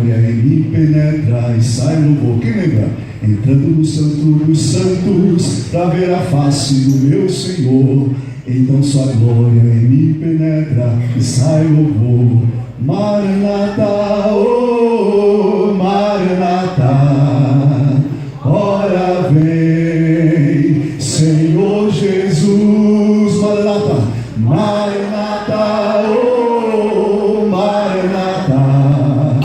glória em mim penetra e sai louvor. Quem lembra? Entrando no santo dos santos, para ver a face do meu Senhor. Então sua glória em mim penetra e sai louvor. Maranatá, oh Maranatá, ora vem, Senhor Jesus. Maranatá, Maranatá, oh Maranatá,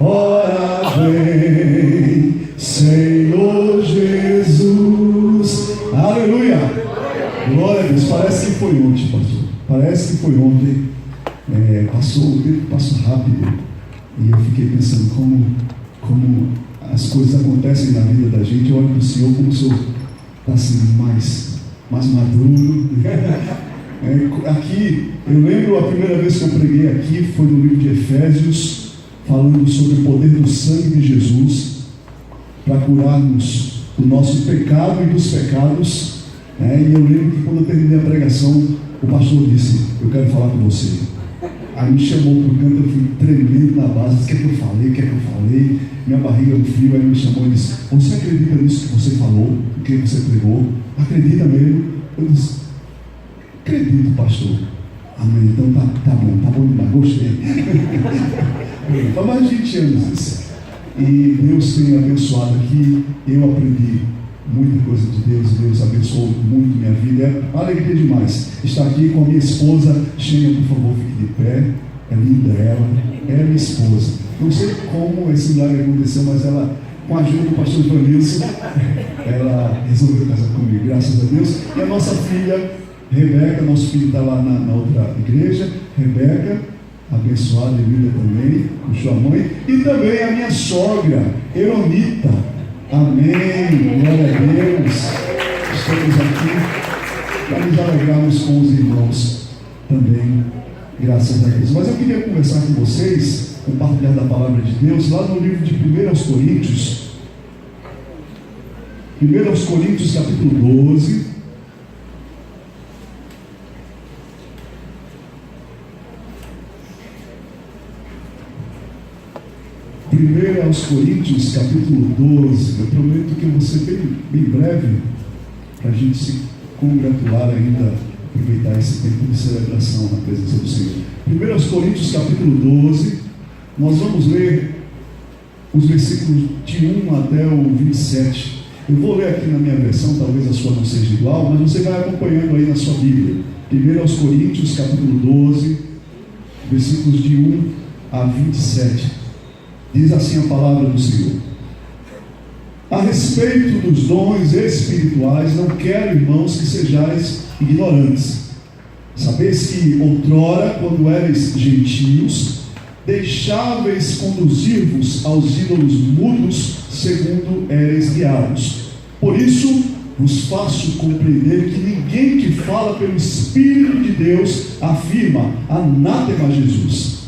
ora vem, Senhor Jesus. Aleluia. Glória a Deus. Parece que foi ontem, pastor. Parece que foi ontem. O tempo passou rápido. E eu fiquei pensando como as coisas acontecem na vida da gente. Eu olho para o Senhor como o Senhor está assim mais maduro. Aqui, eu lembro a primeira vez que eu preguei aqui, foi no livro de Efésios, falando sobre o poder do sangue de Jesus para curar-nos do nosso pecado e dos pecados. E eu lembro que quando eu terminei a pregação, o pastor disse: eu quero falar com você. Aí me chamou para o canto, eu fui tremendo na base. Disse: o que é que eu falei? Minha barriga no frio. Aí ele me chamou e disse: você acredita nisso que você falou? O que você pregou? Acredita mesmo? Eu disse: acredito, pastor. Amém, então tá bom demais, gostei. Faz mais de 20 anos isso. E Deus tem abençoado aqui. Eu aprendi muita coisa de Deus. Deus abençoou muito minha vida. É uma alegria demais estar aqui com a minha esposa. Xênia, por favor, fique de pé. É linda ela. É minha esposa. Não sei como esse milagre aconteceu, mas ela, com a ajuda do pastor Vanilson, ela resolveu casar comigo, graças a Deus. E a nossa filha Rebeca, nosso filho está lá na outra igreja. Rebeca, abençoada e linda também, com sua mãe. E também a minha sogra, Eronita. Amém, glória a Deus. Estamos aqui para nos alegrarmos com os irmãos também, graças a Deus. Mas eu queria conversar com vocês, compartilhar da palavra de Deus, lá no livro de 1 Coríntios. 1 Coríntios capítulo 12. 1 Coríntios capítulo 12. Eu prometo que eu vou ser bem breve, para a gente se congratular ainda, aproveitar esse tempo de celebração na presença do Senhor. 1 Coríntios capítulo 12, nós vamos ler os versículos de 1 até o 27. Eu vou ler aqui na minha versão, talvez a sua não seja igual, mas você vai acompanhando aí na sua Bíblia. 1 Coríntios capítulo 12, versículos de 1 a 27. Diz assim a palavra do Senhor: a respeito dos dons espirituais, não quero, irmãos, que sejais ignorantes. Sabeis que outrora, quando erais gentios, deixáveis conduzir-vos aos ídolos mudos, segundo erais guiados. Por isso vos faço compreender que ninguém que fala pelo Espírito de Deus afirma anátema a Jesus.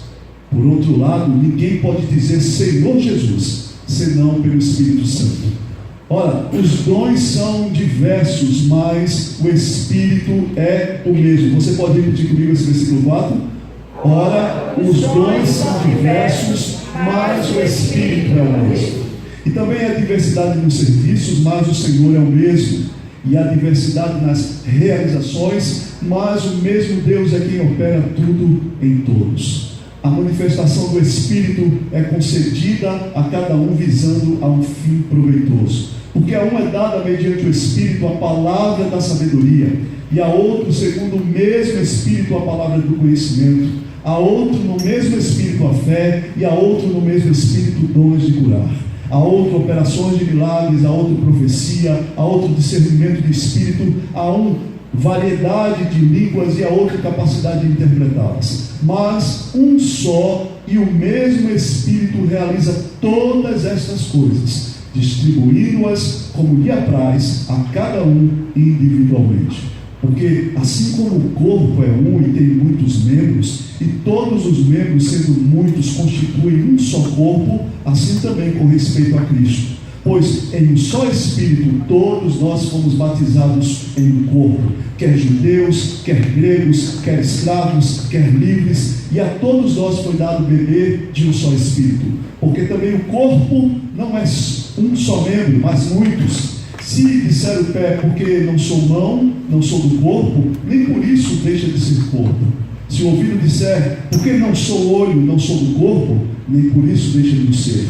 Por outro lado, ninguém pode dizer Senhor Jesus, senão pelo Espírito Santo. Ora, os dons são diversos, mas o Espírito é o mesmo. Você pode repetir comigo esse versículo 4? Ora, os dons são diversos, mas o Espírito é o mesmo. E também há diversidade nos serviços, mas o Senhor é o mesmo. E há diversidade nas realizações, mas o mesmo Deus é quem opera tudo em todos. A manifestação do Espírito é concedida a cada um visando a um fim proveitoso. Porque a um é dada mediante o Espírito a palavra da sabedoria, e a outro, segundo o mesmo Espírito, a palavra do conhecimento, a outro no mesmo Espírito a fé, e a outro no mesmo Espírito dons de curar, a outro operações de milagres, a outro profecia, a outro discernimento de Espírito, a um variedade de línguas e a outra capacidade de interpretá-las. Mas um só e o mesmo Espírito realiza todas estas coisas, distribuindo-as como lhe apraz a cada um individualmente. Porque assim como o corpo é um e tem muitos membros, e todos os membros, sendo muitos, constituem um só corpo, assim também com respeito a Cristo. Pois em um só Espírito todos nós fomos batizados em um corpo, quer judeus, quer gregos, quer escravos, quer livres, e a todos nós foi dado beber de um só Espírito. Porque também o corpo não é um só membro, mas muitos. Se disser o pé, porque não sou mão, não sou do corpo, nem por isso deixa de ser corpo. Se o ouvido disser, porque não sou olho, não sou do corpo, nem por isso deixa de ser.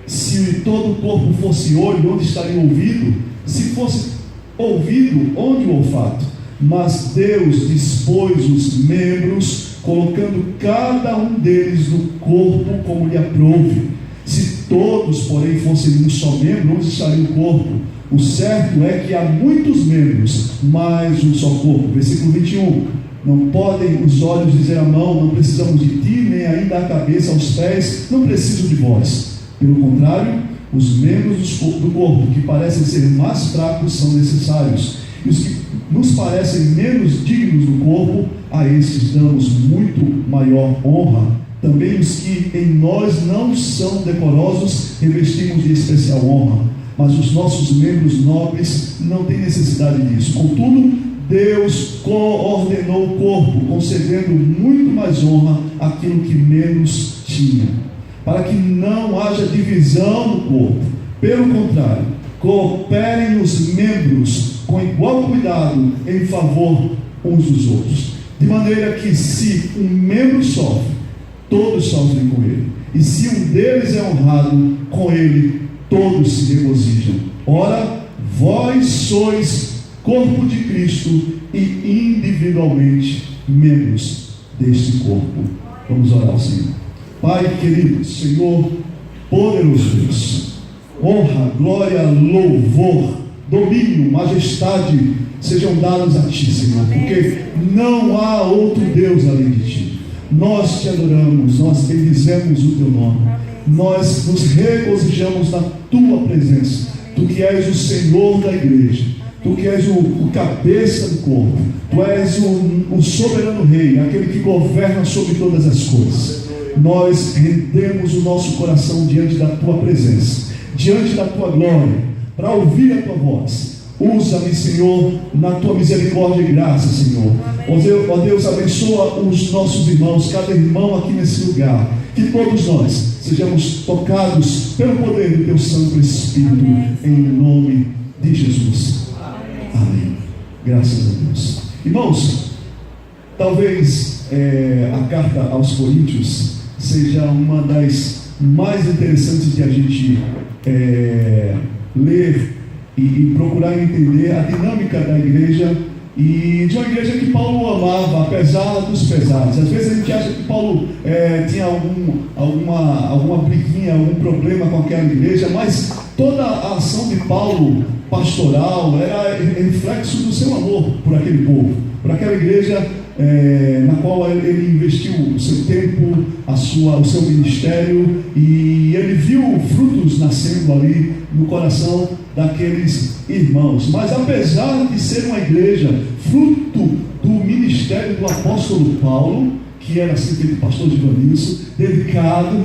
Se todo o corpo fosse olho, onde estaria o ouvido? Se fosse ouvido, onde o olfato? Mas Deus dispôs os membros, colocando cada um deles no corpo como lhe aprouve. Se todos, porém, fossem um só membro, onde estaria o corpo? O certo é que há muitos membros, mas um só corpo. Versículo 21. Não podem os olhos dizer à mão, não precisamos de ti, nem ainda a cabeça aos pés, não preciso de vós. Pelo contrário, os membros do corpo que parecem ser mais fracos são necessários, e os que nos parecem menos dignos do corpo, a estes damos muito maior honra. Também os que em nós não são decorosos revestimos de especial honra, mas os nossos membros nobres não têm necessidade disso. Contudo, Deus coordenou o corpo, concedendo muito mais honra àquilo que menos tinha, para que não haja divisão no corpo. Pelo contrário, cooperem os membros com igual cuidado em favor uns dos outros, de maneira que se um membro sofre, todos sofrem com ele, e se um deles é honrado, com ele todos se regozijam. Ora, vós sois corpo de Cristo e individualmente membros deste corpo. Vamos orar ao Senhor. Pai querido, Senhor poderoso Deus, honra, glória, louvor, domínio, majestade sejam dados a Ti, Senhor, porque não há outro Deus além de Ti. Nós Te adoramos, nós bendizemos o Teu nome, nós nos regozijamos na Tua presença. Tu que és o Senhor da igreja, Tu que és o cabeça do corpo, Tu és o soberano rei, aquele que governa sobre todas as coisas. Nós rendemos o nosso coração diante da Tua presença, diante da Tua glória, para ouvir a Tua voz. Usa-me, Senhor, na Tua misericórdia e graça, Senhor. Ó Deus, abençoa os nossos irmãos, cada irmão aqui nesse lugar, que todos nós sejamos tocados pelo poder do Teu Santo Espírito, em nome de Jesus. Amém. Graças a Deus. Irmãos, talvez a carta aos Coríntios seja uma das mais interessantes de a gente ler e procurar entender a dinâmica da igreja, e de uma igreja que Paulo amava, apesar dos pesares. Às vezes a gente acha que Paulo tinha alguma briguinha, algum problema com aquela igreja, mas toda a ação de Paulo pastoral era reflexo do seu amor por aquele povo, por aquela igreja na qual ele investiu o seu tempo, o seu ministério, e ele viu frutos nascendo ali no coração daqueles irmãos. Mas apesar de ser uma igreja fruto do ministério do apóstolo Paulo, que era assim feito pastor de Vanilson, dedicado,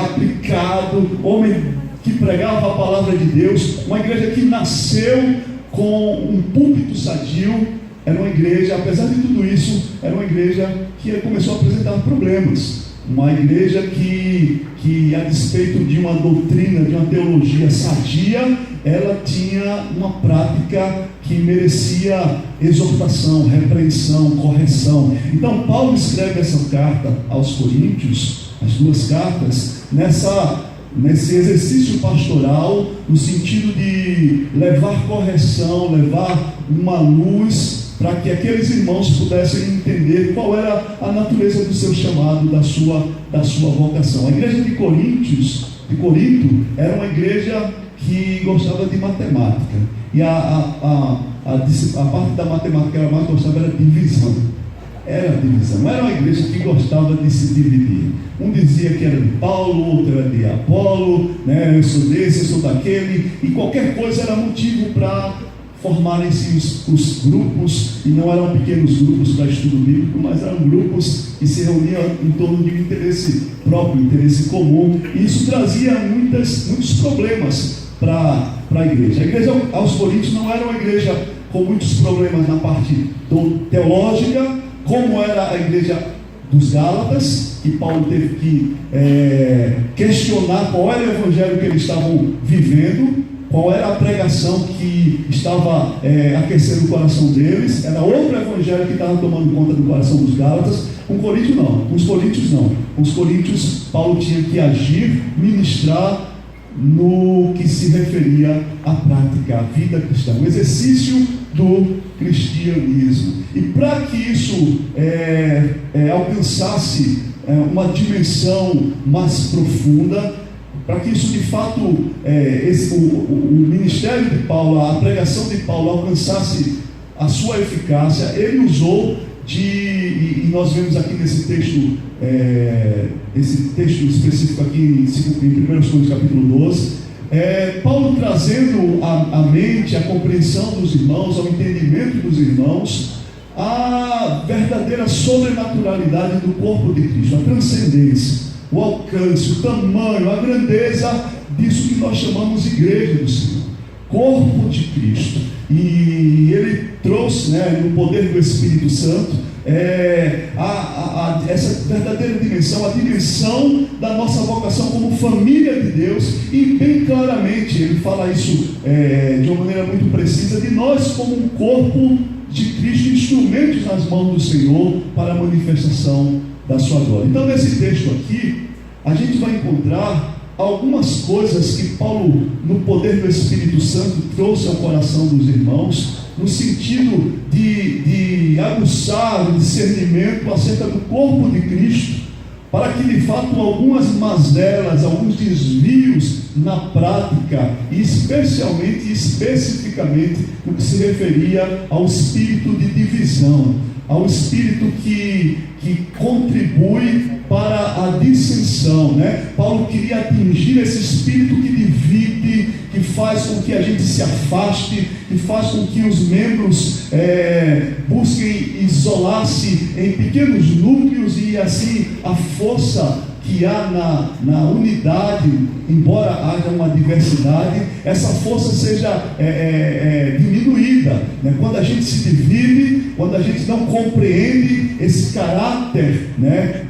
aplicado, homem que pregava a palavra de Deus, uma igreja que nasceu com um púlpito sadio, era uma igreja, apesar de tudo isso, era uma igreja que começou a apresentar problemas. Uma igreja que a despeito de uma doutrina, de uma teologia sadia, ela tinha uma prática que merecia exortação, repreensão, correção. Então Paulo escreve essa carta aos Coríntios, as duas cartas, nesse exercício pastoral, no sentido de levar correção, levar uma luz, para que aqueles irmãos pudessem entender qual era a natureza do seu chamado, da sua vocação. A igreja de Corinto era uma igreja que gostava de matemática, e a parte da matemática que ela mais gostava era divisão. Era uma igreja que gostava de se dividir. Um dizia que era de Paulo, outro era de Apolo, eu sou desse, eu sou daquele, e qualquer coisa era motivo para formarem-se os grupos, e não eram pequenos grupos para estudo bíblico, mas eram grupos que se reuniam em torno de um interesse próprio, interesse comum, e isso trazia muitos problemas para a igreja. A igreja aos Coríntios não era uma igreja com muitos problemas na parte teológica, como era a igreja dos Gálatas, que Paulo teve que questionar qual era o evangelho que eles estavam vivendo, qual era a pregação que estava aquecendo o coração deles. Era outro evangelho que estava tomando conta do coração dos Gálatas. Com Coríntios não, com os Coríntios não. Com os Coríntios, Paulo tinha que agir, ministrar no que se referia à prática, à vida cristã, o exercício do cristianismo. E para que isso alcançasse uma dimensão mais profunda, para que isso de fato, o ministério de Paulo, a pregação de Paulo alcançasse a sua eficácia, ele usou e nós vemos aqui nesse texto, esse texto específico aqui em 1 Coríntios capítulo 12, Paulo trazendo à mente, à compreensão dos irmãos, ao entendimento dos irmãos, a verdadeira sobrenaturalidade do corpo de Cristo, a transcendência, o alcance, o tamanho, a grandeza disso que nós chamamos igreja do Senhor, corpo de Cristo. E ele trouxe, no poder do Espírito Santo, essa verdadeira dimensão, a dimensão da nossa vocação como família de Deus. E bem claramente ele fala isso de uma maneira muito precisa, de nós como um corpo de Cristo, instrumentos nas mãos do Senhor para a manifestação da sua glória. Então nesse texto aqui a gente vai encontrar algumas coisas que Paulo, no poder do Espírito Santo, trouxe ao coração dos irmãos, no sentido de aguçar o discernimento acerca do corpo de Cristo, para que de fato algumas mazelas, alguns desvios na prática, e especificamente no que se referia ao espírito de divisão, ao espírito que contribui para a dissensão, Paulo queria atingir esse espírito que divide, que faz com que a gente se afaste, que faz com que os membros busquem isolar-se em pequenos núcleos, e assim a força que há na unidade, embora haja uma diversidade, essa força seja diminuída, Quando a gente se divide, quando a gente não compreende esse caráter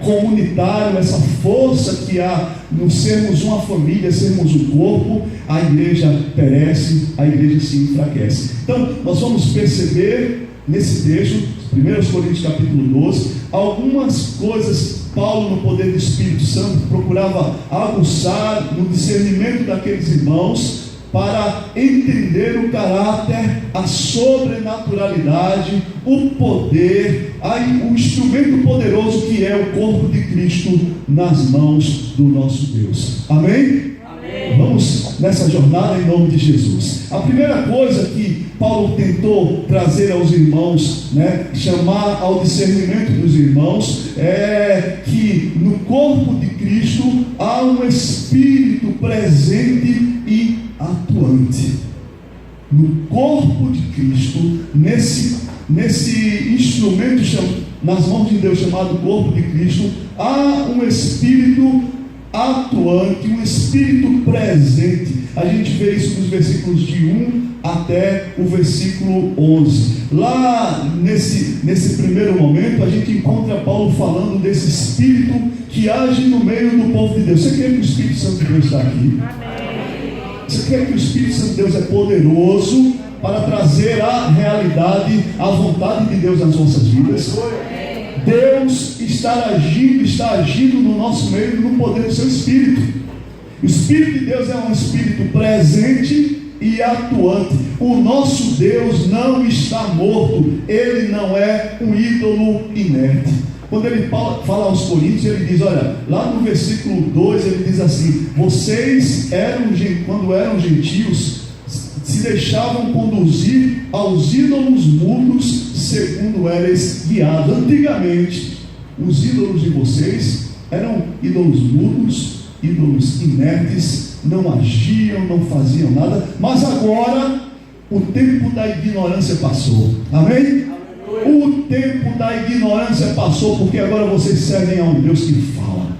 comunitário, essa força que há no sermos uma família, sermos um corpo, a igreja perece, a igreja se enfraquece. Então nós vamos perceber nesse texto, 1 Coríntios capítulo 12, algumas coisas. Paulo, no poder do Espírito Santo, procurava aguçar no discernimento daqueles irmãos para entender o caráter, a sobrenaturalidade, o poder, o instrumento poderoso que é o corpo de Cristo nas mãos do nosso Deus. Amém? Vamos nessa jornada em nome de Jesus. A primeira coisa que Paulo tentou trazer aos irmãos, chamar ao discernimento dos irmãos, é que no corpo de Cristo há um Espírito presente e atuante. No corpo de Cristo, nesse instrumento nas mãos de Deus chamado corpo de Cristo, há um Espírito atuante, um Espírito presente. A gente vê isso nos versículos de 1 até o versículo 11. Lá nesse primeiro momento a gente encontra Paulo falando desse Espírito que age no meio do povo de Deus. Você crê que o Espírito Santo de Deus está aqui? Amém. Você crê que o Espírito Santo de Deus é poderoso para trazer a realidade, a vontade de Deus nas nossas vidas? Deus está agindo no nosso meio no poder do seu Espírito. O Espírito de Deus é um Espírito presente e atuante. O nosso Deus não está morto, Ele não é um ídolo inerte. Quando ele fala aos Coríntios, ele diz, olha, lá no versículo 2 ele diz assim: vocês quando eram gentios, se deixavam conduzir aos ídolos mudos segundo eres guiados. Antigamente, os ídolos de vocês eram ídolos mudos, ídolos inertes, não agiam, não faziam nada, mas agora o tempo da ignorância passou. Amém? O tempo da ignorância passou, porque agora vocês servem a um Deus que fala.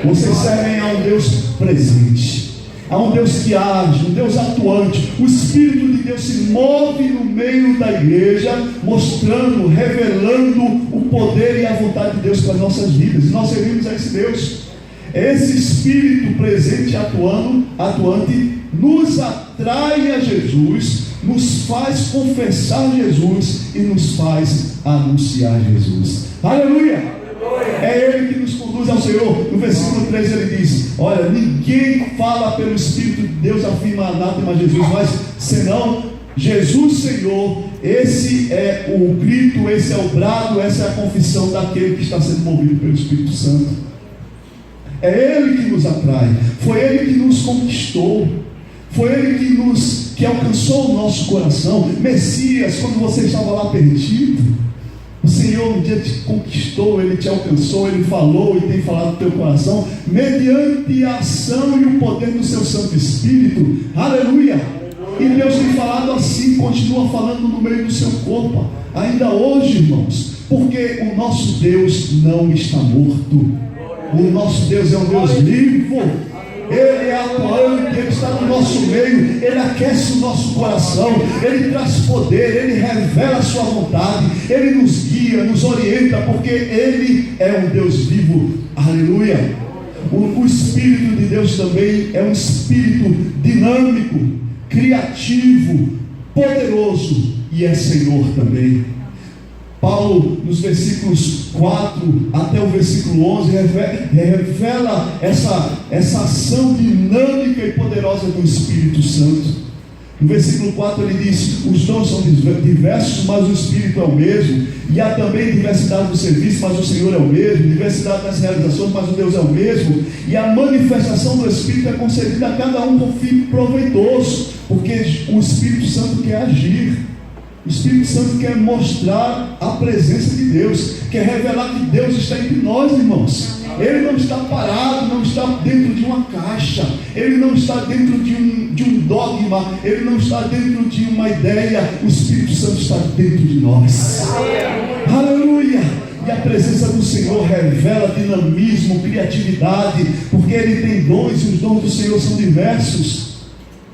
Vocês servem a um Deus presente. Há um Deus que age, um Deus atuante. O Espírito de Deus se move no meio da igreja, mostrando, revelando o poder e a vontade de Deus para as nossas vidas. E nós servimos a esse Deus. Esse Espírito presente e atuante nos atrai a Jesus, nos faz confessar Jesus e nos faz anunciar Jesus. Aleluia! É Ele que nos conduz ao Senhor. No versículo 3 ele diz: olha, ninguém fala pelo Espírito de Deus, afirma anátema Jesus, mas senão Jesus Senhor. Esse é o grito, esse é o brado, essa é a confissão daquele que está sendo movido pelo Espírito Santo. É Ele que nos atrai, foi Ele que nos conquistou, foi Ele que alcançou o nosso coração. Messias, quando você estava lá perdido, o Senhor um dia te conquistou, Ele te alcançou, Ele falou e tem falado no teu coração, mediante a ação e o poder do seu Santo Espírito. Aleluia! E Deus tem falado assim, continua falando no meio do seu corpo, ainda hoje, irmãos, porque o nosso Deus não está morto. O nosso Deus é um Deus vivo. Ele é atuante, Ele está no nosso meio, Ele aquece o nosso coração, Ele traz poder, Ele revela a sua vontade, Ele nos guia, nos orienta, porque Ele é um Deus vivo. Aleluia! O Espírito de Deus também é um Espírito dinâmico, criativo, poderoso e é Senhor também. Paulo, nos versículos 4 até o versículo 11, revela essa ação dinâmica e poderosa do Espírito Santo. No versículo 4 ele diz: os dons são diversos, mas o Espírito é o mesmo. E há também diversidade do serviço, mas o Senhor é o mesmo. Diversidade das realizações, mas o Deus é o mesmo. E a manifestação do Espírito é concedida a cada um com fim proveitoso, porque o Espírito Santo quer agir. O Espírito Santo quer mostrar a presença de Deus, quer revelar que Deus está entre nós, irmãos. Ele não está parado, não está dentro de uma caixa, Ele não está dentro de um dogma, Ele não está dentro de uma ideia. O Espírito Santo está dentro de nós. Aleluia! E a presença do Senhor revela dinamismo, criatividade, porque Ele tem dons e os dons do Senhor são diversos.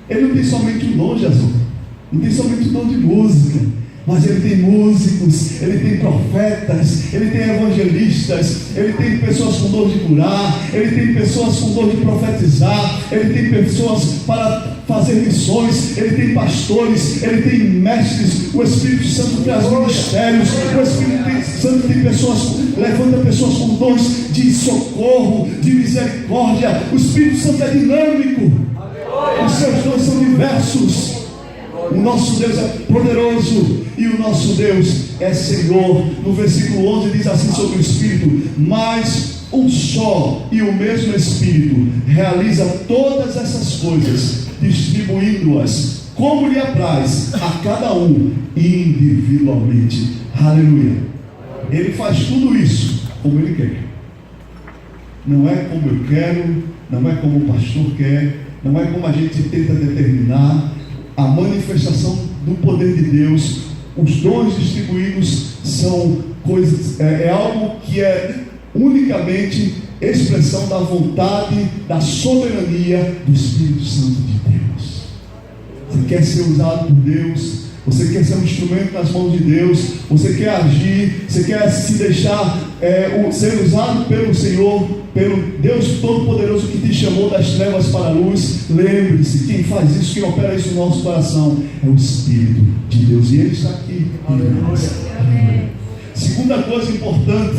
Ele não tem somente um dom, Jesus. Não tem somente o dom de música, mas Ele tem músicos, Ele tem profetas, Ele tem evangelistas, Ele tem pessoas com dom de curar, Ele tem pessoas com dom de profetizar, Ele tem pessoas para fazer missões, Ele tem pastores, Ele tem mestres. O Espírito Santo traz ministérios, o Espírito Santo tem pessoas, levanta pessoas com dons de socorro, de misericórdia. O Espírito Santo é dinâmico, os seus dons são diversos. O nosso Deus é poderoso e o nosso Deus é Senhor. No versículo 11 diz assim sobre o Espírito: mas um só e o mesmo Espírito realiza todas essas coisas, distribuindo-as como lhe apraz a cada um individualmente. Aleluia! Ele faz tudo isso como Ele quer. Não é como eu quero, não é como o pastor quer, não é como a gente tenta determinar. A manifestação do poder de Deus, os dons distribuídos são coisas, é algo que é unicamente expressão da vontade, da soberania do Espírito Santo de Deus. Você quer ser usado por Deus, você quer ser um instrumento nas mãos de Deus, você quer agir, você quer se deixar ser usado pelo Senhor, pelo Deus Todo-Poderoso que te chamou das trevas para a luz. Lembre-se, quem faz isso, quem opera isso no nosso coração é o Espírito de Deus, e Ele está aqui em nós. Segunda coisa importante,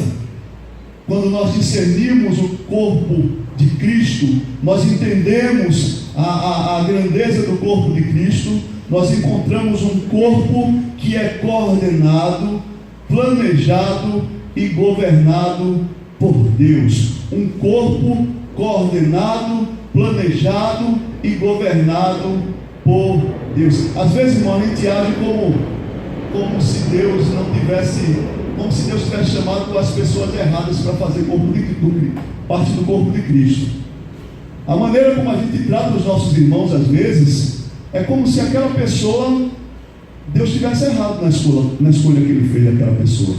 quando nós discernimos o corpo de Cristo, nós entendemos a grandeza do corpo de Cristo. Nós encontramos um corpo que é coordenado, planejado e governado por Deus. Um corpo coordenado, planejado e governado por Deus. Às vezes, irmão, a gente age como se Deus não tivesse, como se Deus tivesse chamado as pessoas erradas para fazer parte do corpo de Cristo. A maneira como a gente trata os nossos irmãos, às vezes, é como se aquela pessoa, Deus tivesse errado na escolha que Ele fez daquela pessoa.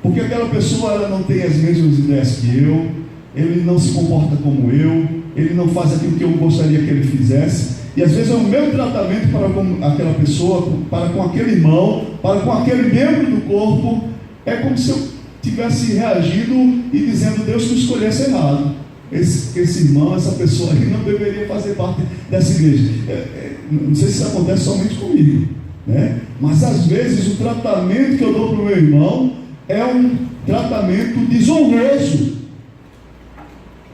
Porque aquela pessoa, ela não tem as mesmas ideias que eu, ele não se comporta como eu, ele não faz aquilo que eu gostaria que ele fizesse. E às vezes é o meu tratamento para com aquela pessoa, para com aquele irmão, para com aquele membro do corpo, é como se eu tivesse reagido e dizendo: Deus, tu escolhesse errado. Esse irmão, essa pessoa aí não deveria fazer parte dessa igreja. Não sei se isso acontece somente comigo, né? Mas às vezes o tratamento que eu dou para o meu irmão é um tratamento desonroso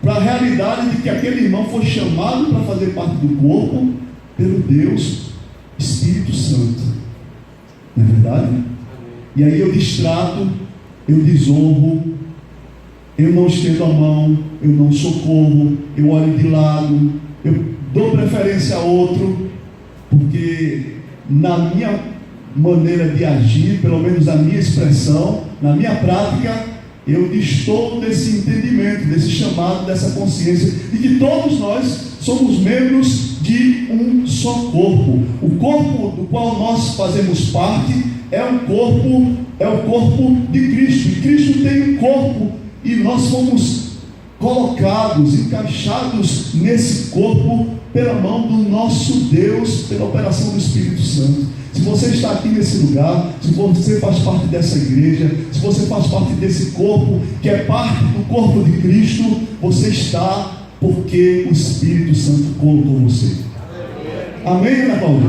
para a realidade de que aquele irmão foi chamado para fazer parte do corpo pelo Deus Espírito Santo. Não é verdade? E aí eu distrato, eu desonro, eu não estendo a mão, eu não socorro, eu olho de lado, eu dou preferência a outro, porque na minha maneira de agir, pelo menos na minha expressão, na minha prática, eu estou desse entendimento, desse chamado, dessa consciência de que todos nós somos membros de um só corpo. O corpo do qual nós fazemos parte é o corpo de Cristo. E Cristo tem um corpo e nós fomos colocados, encaixados nesse corpo pela mão do nosso Deus, pela operação do Espírito Santo. Se você está aqui nesse lugar, se você faz parte dessa igreja, se você faz parte desse corpo, que é parte do corpo de Cristo, você está porque o Espírito Santo colocou você. Amém, Ana Paula?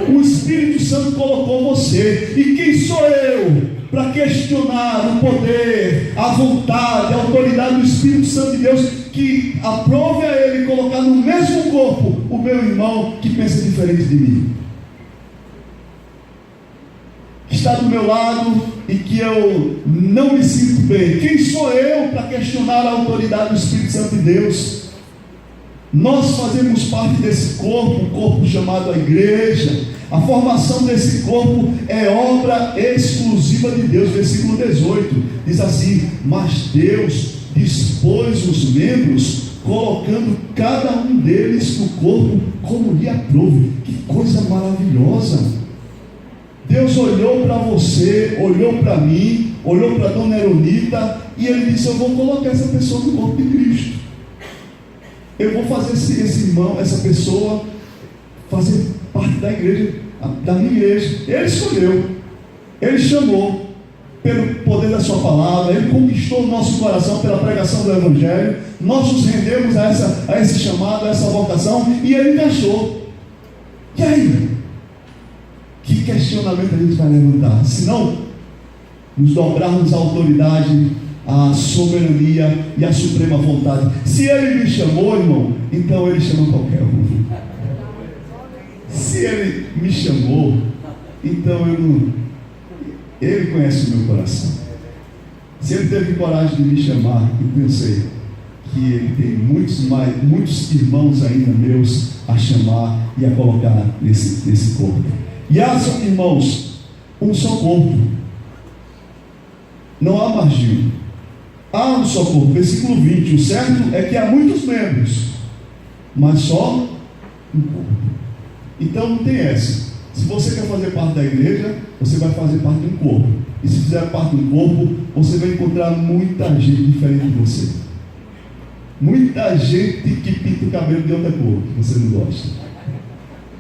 O Espírito Santo colocou você. E quem sou eu para questionar o poder, a vontade, a autoridade do Espírito Santo de Deus, que aprove a Ele colocar no mesmo corpo o meu irmão que pensa diferente de mim, que está do meu lado e que eu não me sinto bem? Quem sou eu para questionar a autoridade do Espírito Santo de Deus? Nós fazemos parte desse corpo, um corpo chamado a igreja. A formação desse corpo é obra exclusiva de Deus. Versículo 18 diz assim: mas Deus dispôs os membros, colocando cada um deles no corpo como lhe aprouve. Que coisa maravilhosa! Deus olhou para você, olhou para mim, olhou para a dona Eronita e Ele disse: eu vou colocar essa pessoa no corpo de Cristo. Eu vou fazer esse irmão, essa pessoa, fazer parte da igreja, da minha igreja. Ele escolheu, Ele chamou, pelo poder da sua palavra, Ele conquistou o nosso coração pela pregação do Evangelho. Nós nos rendemos a esse chamado, a essa vocação, e Ele encaixou. E aí? Que questionamento a gente vai levantar? Se não nos dobrarmos à autoridade, à soberania e à suprema vontade. Se Ele me chamou, irmão, então Ele chama qualquer um. Se Ele me chamou, então Ele conhece o meu coração. Se Ele teve coragem de me chamar, eu pensei que Ele tem muitos irmãos ainda meus a chamar e a colocar nesse corpo. E há, irmãos, um só corpo. Não há margem. Há um só corpo. Versículo 20. O certo é que há muitos membros, mas só um corpo. Então não tem essa. Se você quer fazer parte da igreja, você vai fazer parte de um corpo. E se fizer parte de um corpo, você vai encontrar muita gente diferente de você. Muita gente que pinta o cabelo de outra cor, que você não gosta.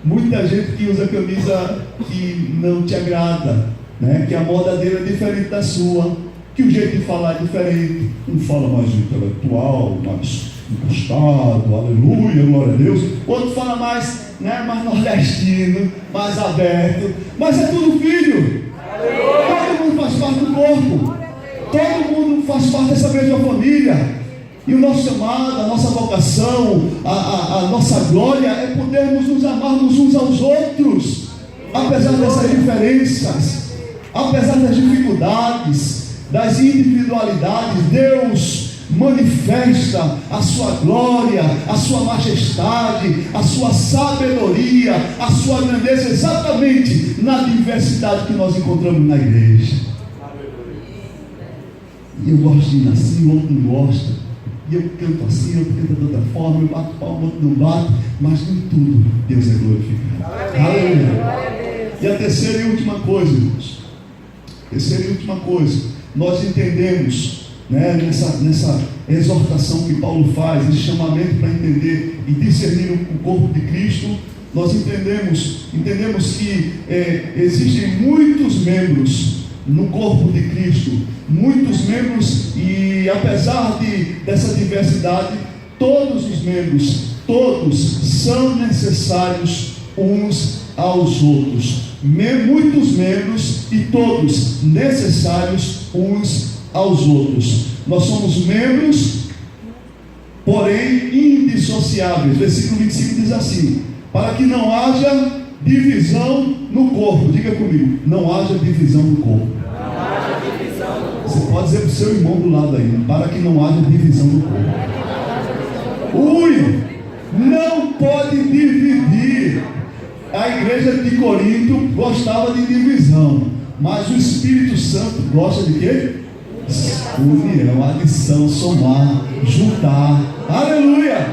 Muita gente que usa camisa que não te agrada, né? Que a moda dele é diferente da sua, que o jeito de falar é diferente. Um fala mais intelectual, mais encostado, aleluia, glória a Deus. Outro fala mais, né, mais nordestino, mais aberto. Mas é tudo filho. Todo mundo faz parte do corpo. Todo mundo faz parte dessa mesma família. E o nosso chamado, a nossa vocação, a nossa glória é podermos nos amarmos uns aos outros, apesar dessas diferenças, apesar das dificuldades, das individualidades. Deus manifesta a sua glória, a sua majestade, a sua sabedoria, a sua grandeza exatamente na diversidade que nós encontramos na igreja. E eu gosto de ir assim, o outro não gosta. E eu canto assim, eu canto de outra forma, eu bato palma, outro não bate, mas em tudo Deus é glorificado. Aleluia. E a terceira e última coisa, irmãos. Terceira e última coisa, nós entendemos né, nessa exortação que Paulo faz, esse chamamento para entender e discernir o corpo de Cristo, nós entendemos que existem muitos membros no corpo de Cristo, muitos membros, e apesar dessa diversidade, todos os membros, todos são necessários uns aos outros. Muitos membros e todos necessários uns aos outros. Nós somos membros, porém indissociáveis. Versículo 25 diz assim: para que não haja divisão no corpo. Diga comigo: não haja divisão no corpo. Não haja divisão no corpo. Você pode dizer para o seu irmão do lado aí: para que não haja divisão no corpo. Não pode dividir. A igreja de Corinto gostava de divisão, mas o Espírito Santo gosta de quê? União, adição, somar, juntar. Aleluia!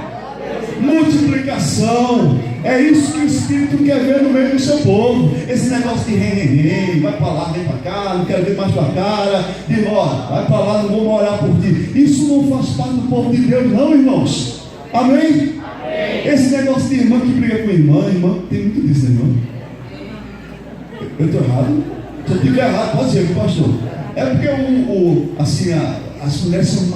Multiplicação. É isso que o Espírito quer ver no meio do seu povo. Esse negócio de rei, vai para lá, vem para cá, não quero ver mais tua cara, de ó, vai para lá, não vou orar por ti. Isso não faz parte do povo de Deus, não, irmãos. Amém? Esse negócio de irmã que briga com irmã, tem muito disso, né, irmão? Eu estou errado? Se eu estiver errado, pode dizer, pastor. É porque as mulheres são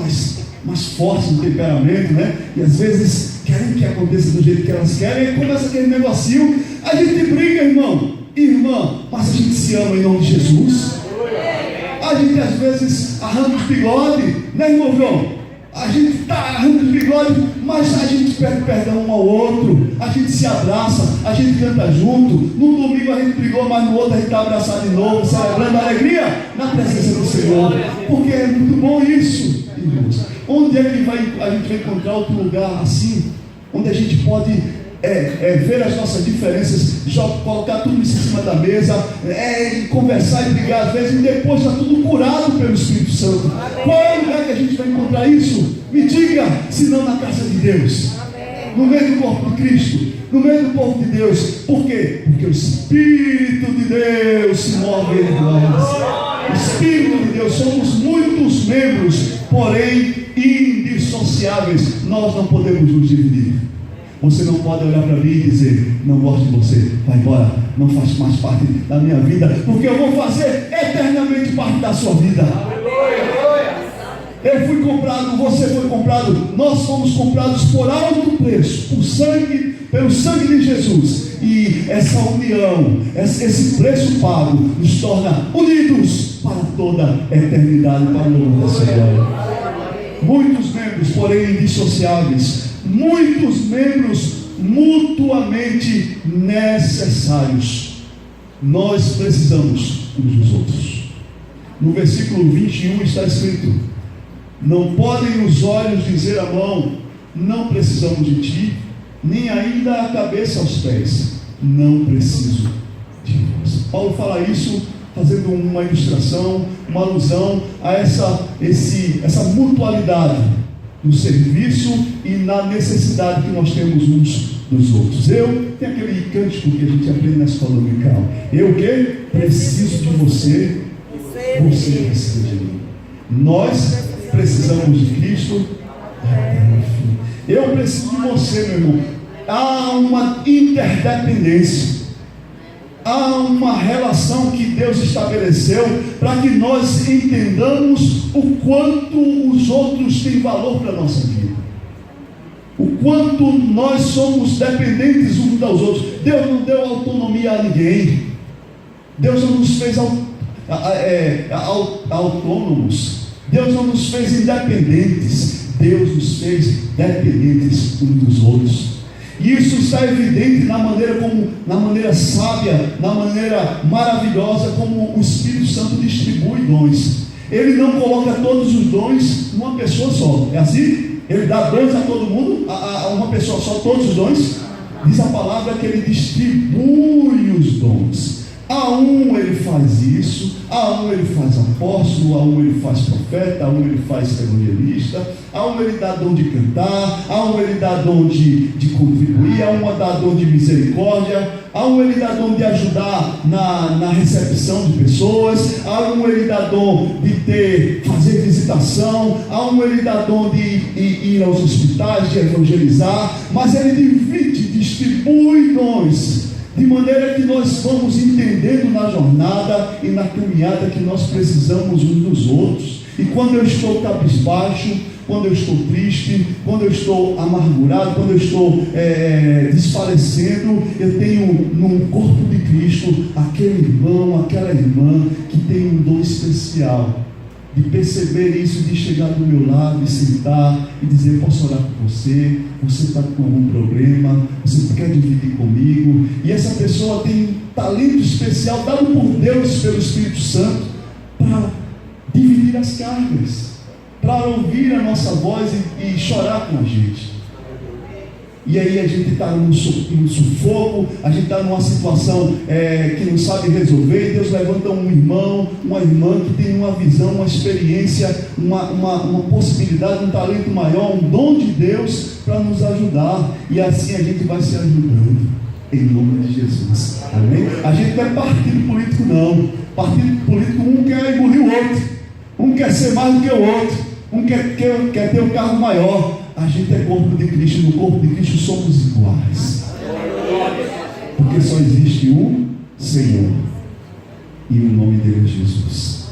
mais fortes no temperamento, né? E às vezes querem que aconteça do jeito que elas querem, e começa aquele negocinho. A gente briga, irmã, mas a gente se ama em nome de Jesus. A gente às vezes arranca os bigodes, né, irmão João? A gente está arrancando os bigodes, mas a gente pede perdão um ao outro, a gente se abraça, a gente canta junto. No domingo a gente brigou, mas no outro a gente está abraçado de novo, celebrando a alegria na presença do Senhor, porque é muito bom isso, irmãos. Onde é que a gente vai encontrar outro lugar assim, onde a gente pode ver as nossas diferenças, colocar tudo isso em cima da mesa, conversar e brigar às vezes, e depois está tudo curado pelo Espírito Santo? Qual é o lugar que a gente vai encontrar isso? Me diga, se não na casa de Deus, no meio do corpo de Cristo, no meio do povo de Deus. Por quê? Porque o Espírito de Deus se move em nós. O Espírito de Deus, somos muitos membros, porém indissociáveis. Nós não podemos nos dividir. Você não pode olhar para mim e dizer: não gosto de você, vai embora, não faz mais parte da minha vida, porque eu vou fazer eternamente parte da sua vida. Eu fui comprado, você foi comprado, nós fomos comprados por alto preço, pelo sangue de Jesus. E essa união, esse preço pago, nos torna unidos para toda a eternidade, para o nome da Senhora. Muitos membros, porém indissociáveis. Muitos membros mutuamente necessários. Nós precisamos uns dos outros. No versículo 21 está escrito: não podem os olhos dizer à mão: não precisamos de ti, nem ainda a cabeça aos pés: não preciso de vós. Paulo fala isso fazendo uma ilustração, uma alusão a essa mutualidade no serviço e na necessidade que nós temos uns dos outros. Tem aquele cântico que a gente aprende na escola dominical: eu o quê? Preciso de você, você precisa de mim. Nós precisamos de Cristo. Eu preciso de você, meu irmão. Há uma interdependência, há uma relação que Deus estabeleceu para que nós entendamos o quanto os outros têm valor para a nossa vida, o quanto nós somos dependentes uns dos outros. Deus não deu autonomia a ninguém. Deus não nos fez autônomos. Deus não nos fez independentes. Deus nos fez dependentes uns dos outros. E isso está evidente na maneira sábia, na maneira maravilhosa como o Espírito Santo distribui dons. Ele não coloca todos os dons numa pessoa só. É assim? Ele dá dons a todo mundo, a uma pessoa só, todos os dons. Diz a palavra que ele distribui os dons. A um ele faz isso, a um ele faz apóstolo, a um ele faz profeta, a um ele faz evangelista, a um ele dá dom de cantar, a um ele dá dom de contribuir, a um dá dom de misericórdia, a um ele dá dom de ajudar na recepção de pessoas, a um ele dá dom de fazer fazer visitação, a um ele dá dom de ir aos hospitais, de evangelizar, mas ele divide, distribui dons, de maneira que nós vamos entendendo na jornada e na caminhada que nós precisamos uns dos outros. E quando eu estou cabisbaixo, quando eu estou triste, quando eu estou amargurado, quando eu estou desfalecendo, eu tenho no corpo de Cristo aquele irmão, aquela irmã que tem um dom especial de perceber isso, de chegar do meu lado e sentar e dizer: posso orar por você? Você está com algum problema? Você quer dividir comigo? E essa pessoa tem um talento especial dado por Deus, pelo Espírito Santo, para dividir as cargas, para ouvir a nossa voz e chorar com a gente. E aí a gente está num sufoco, a gente está numa situação que não sabe resolver, e Deus levanta um irmão, uma irmã que tem uma visão, uma experiência, uma possibilidade, um talento maior, um dom de Deus para nos ajudar, e assim a gente vai se ajudando, em nome de Jesus. Amém? A gente não é partido político não. Partido político, um quer engolir o outro, um quer ser mais do que o outro, um quer ter um cargo maior. A gente é corpo de Cristo, no corpo de Cristo somos iguais, porque só existe um Senhor, e o nome dele é Jesus.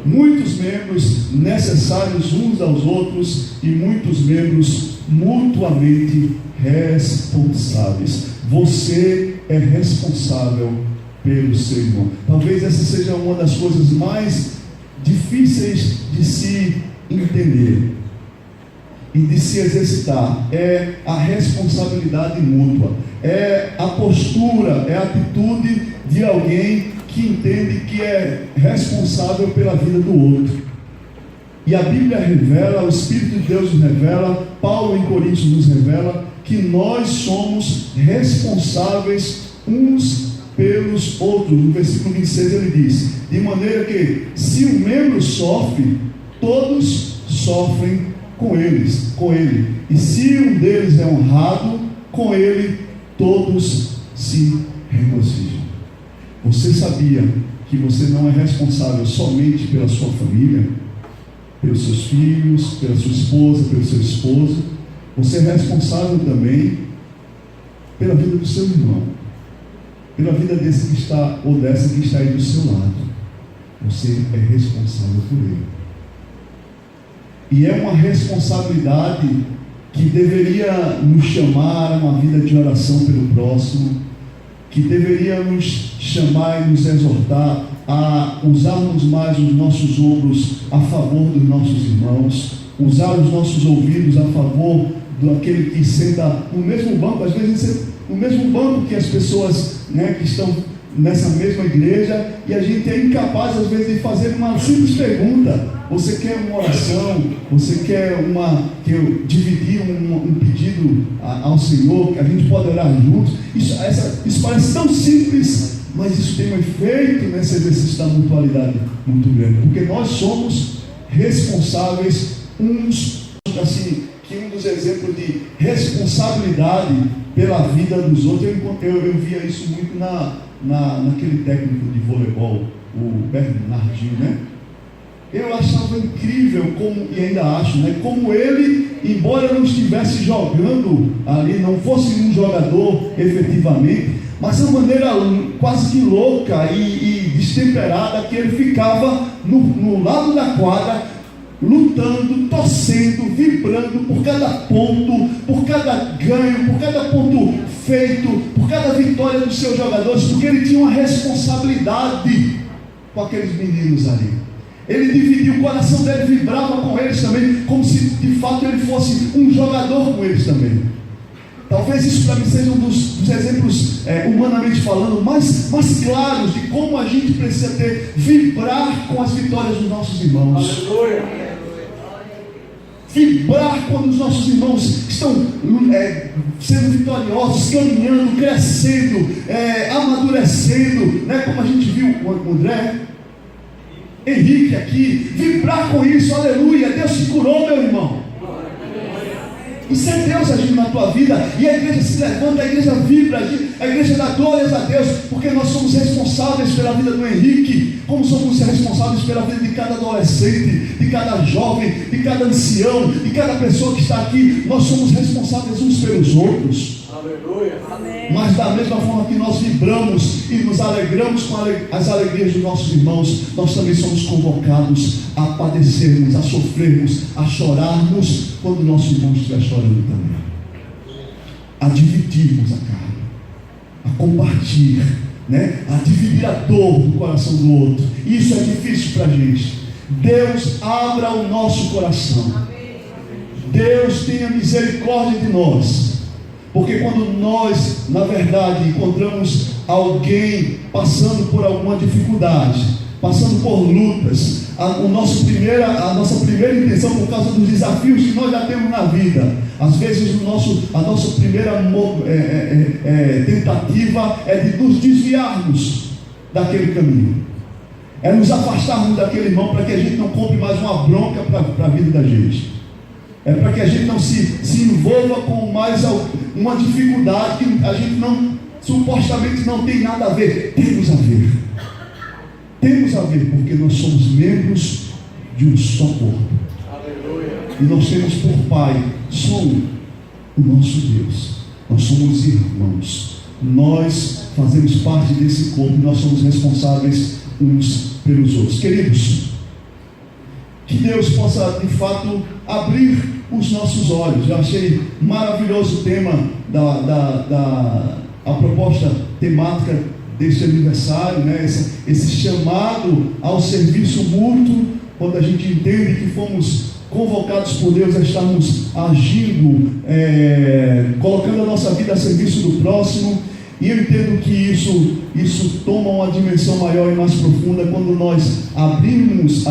Muitos membros necessários uns aos outros, e muitos membros mutuamente responsáveis. Você é responsável pelo seu irmão. Talvez essa seja uma das coisas mais difíceis de se entender e de se exercitar, é a responsabilidade mútua, é a postura, é a atitude de alguém que entende que é responsável pela vida do outro. E a Bíblia revela, o Espírito de Deus nos revela, Paulo em Coríntios nos revela, que nós somos responsáveis uns pelos outros. No versículo 26 ele diz: de maneira que, se um membro sofre, todos sofrem com ele, e se um deles é honrado, com ele todos se regozijam. Você sabia que você não é responsável somente pela sua família, pelos seus filhos, pela sua esposa, pelo seu esposo? Você é responsável também pela vida do seu irmão, pela vida desse que está, ou dessa que está aí do seu lado. Você é responsável por ele. E é uma responsabilidade que deveria nos chamar a uma vida de oração pelo próximo, que deveria nos chamar e nos exortar a usarmos mais os nossos ombros a favor dos nossos irmãos, usar os nossos ouvidos a favor daquele que senta no mesmo banco, às vezes no mesmo banco que as pessoas, que estão nessa mesma igreja, e a gente é incapaz às vezes de fazer uma simples pergunta. Você quer uma oração? Você quer dividir um pedido ao Senhor, que a gente pode orar juntos? Isso parece tão simples, mas isso tem um efeito nesse exercício da mutualidade muito grande, porque nós somos responsáveis uns, assim, que um dos exemplos de responsabilidade pela vida dos outros, eu via isso muito naquele técnico de voleibol, o Bernardinho, né? Eu achava incrível, e ainda acho, como ele, embora não estivesse jogando ali, não fosse um jogador efetivamente, mas a maneira quase que louca e destemperada que ele ficava no lado da quadra, lutando, torcendo, vibrando por cada ponto, por cada ganho, por cada ponto feito, por cada vitória dos seus jogadores, porque ele tinha uma responsabilidade com aqueles meninos ali. Ele dividia, o coração dele vibrava com eles também, como se de fato ele fosse um jogador com eles também. Talvez isso para mim seja um dos exemplos, humanamente falando, mais claros de como a gente precisa vibrar com as vitórias dos nossos irmãos. Aleluia. Vibrar quando os nossos irmãos estão sendo vitoriosos, caminhando, crescendo, amadurecendo, como a gente viu o André, Henrique aqui, vibrar com isso, aleluia. Deus te curou, meu irmão. Isso é Deus agindo na tua vida. E a igreja se levanta, a igreja vibra, a igreja dá glórias a Deus, porque nós somos responsáveis pela vida do Henrique, como somos responsáveis pela vida de cada adolescente, de cada jovem, de cada ancião, de cada pessoa que está aqui. Nós somos responsáveis uns pelos outros. Aleluia. Amém. Mas da mesma forma que nós vibramos e nos alegramos com as alegrias dos nossos irmãos, nós também somos convocados a padecermos, a sofrermos, a chorarmos quando o nosso irmão estiver chorando também, a dividirmos a carne, a compartilhar, né? A dividir a dor do coração do outro. Isso é difícil para a gente. Deus abra o nosso coração. Deus tenha misericórdia de nós. Porque quando nós, na verdade, encontramos alguém passando por alguma dificuldade, passando por lutas, a nossa primeira intenção, por causa dos desafios que nós já temos na vida, às vezes a nossa primeira tentativa é de nos desviarmos daquele caminho, é nos afastarmos daquele irmão, para que a gente não compre mais uma bronca para a vida da gente. É para que a gente não se envolva com mais uma dificuldade que a gente supostamente não tem nada a ver. Temos a ver. Temos a ver, porque nós somos membros de um só corpo. Aleluia. E nós temos por Pai só um, o nosso Deus. Nós somos irmãos. Nós fazemos parte desse corpo e nós somos responsáveis uns pelos outros. Queridos, que Deus possa de fato abrir os nossos olhos. Eu achei maravilhoso o tema a proposta temática deste aniversário, né? Esse chamado ao serviço mútuo, quando a gente entende que fomos convocados por Deus a estarmos agindo, colocando a nossa vida a serviço do próximo. E eu entendo que isso toma uma dimensão maior e mais profunda quando nós abrimos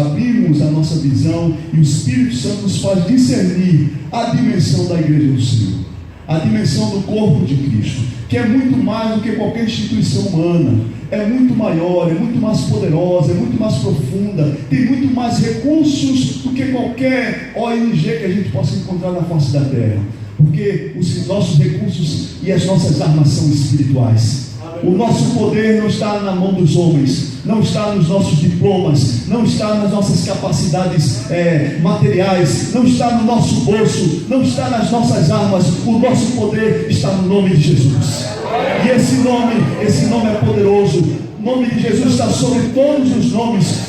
a nossa visão e o Espírito Santo nos faz discernir a dimensão da igreja do Senhor, a dimensão do corpo de Cristo, que é muito mais do que qualquer instituição humana, é muito maior, é muito mais poderosa, é muito mais profunda, tem muito mais recursos do que qualquer ONG que a gente possa encontrar na face da terra. Porque os nossos recursos e as nossas armas são espirituais. O nosso poder não está na mão dos homens, não está nos nossos diplomas, não está nas nossas capacidades materiais, não está no nosso bolso, não está nas nossas armas. O nosso poder está no nome de Jesus. E esse nome é poderoso. O nome de Jesus está sobre todos os nomes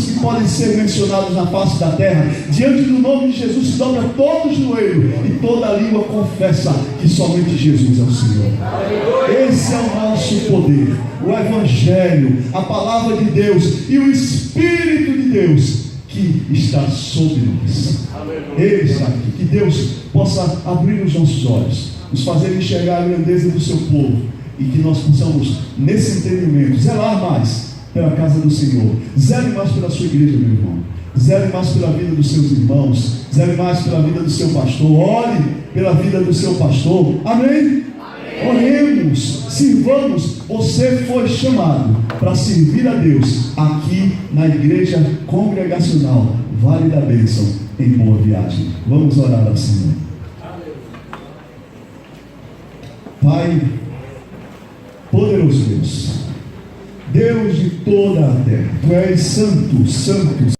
que podem ser mencionados na face da terra. Diante do nome de Jesus se dobra todo o joelho e toda a língua confessa que somente Jesus é o Senhor. Esse é o nosso poder, o Evangelho, a palavra de Deus e o Espírito de Deus que está sobre nós. Ele está aqui. Que Deus possa abrir os nossos olhos, nos fazer enxergar a grandeza do seu povo, e que nós possamos, nesse entendimento, zelar mais pela casa do Senhor, zele mais pela sua igreja, meu irmão, zele mais pela vida dos seus irmãos, zele mais pela vida do seu pastor, ore pela vida do seu pastor. Amém? Oremos, sirvamos. Você foi chamado para servir a Deus aqui na igreja congregacional Vale da Bênção, em Boa Viagem. Vamos orar ao Senhor. Pai, poderoso Deus, Deus de toda a terra, Tu és santo, santo.